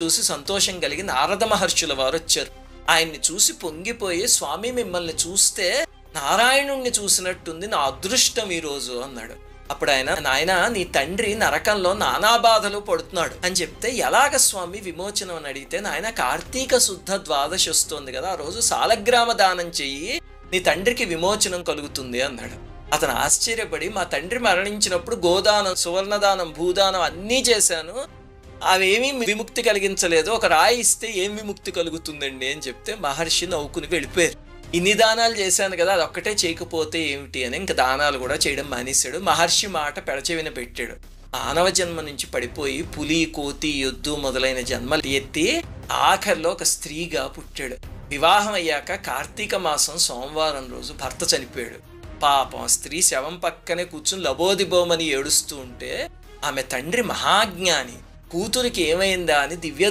చూసి సంతోషం కలిగి నారద మహర్షుల వారు వచ్చారు. ఆయన్ని చూసి పొంగిపోయి, స్వామి మిమ్మల్ని చూస్తే నారాయణుణ్ణి చూసినట్టుంది, నా అదృష్టం ఈరోజు అన్నాడు. అప్పుడు ఆయన, నాయన నీ తండ్రి నరకంలో నానా బాధలు పడుతున్నాడు అని చెప్తే, ఎలాగ స్వామి విమోచనం అని అడిగితే, నాయన కార్తీక శుద్ధ ద్వాదశి వస్తోంది కదా, ఆ రోజు సాలగ్రామ దానం చెయ్యి, నీ తండ్రికి విమోచనం కలుగుతుంది అన్నాడు. అతను ఆశ్చర్యపడి, మా తండ్రి మరణించినప్పుడు గోదానం, సువర్ణదానం, భూదానం అన్నీ చేశాను, అవేమీ విముక్తి కలిగించలేదు, ఒక రాయి ఇస్తే ఏం విముక్తి కలుగుతుందండి అని చెప్తే మహర్షి నవ్వుకుని వెళ్ళిపోయారు. ఇన్ని దానాలు చేశాను కదా, అదొక్కటే చేయకపోతే ఏమిటి అని ఇంకా దానాలు కూడా చేయడం మానేశాడు. మహర్షి మాట పెడచెవిన పెట్టాడు. మానవ జన్మ నుంచి పడిపోయి పులి, కోతి, ఎద్దు మొదలైన జన్మలు ఎత్తి ఆఖరిలో ఒక స్త్రీగా పుట్టాడు. వివాహం అయ్యాక కార్తీక మాసం సోమవారం రోజు భర్త చనిపోయాడు. పాపం స్త్రీ శవం పక్కనే కూర్చుని లబోదిబోమని ఏడుస్తూ ఉంటే, ఆమె తండ్రి మహాజ్ఞాని, కూతురికి ఏమైందా అని దివ్య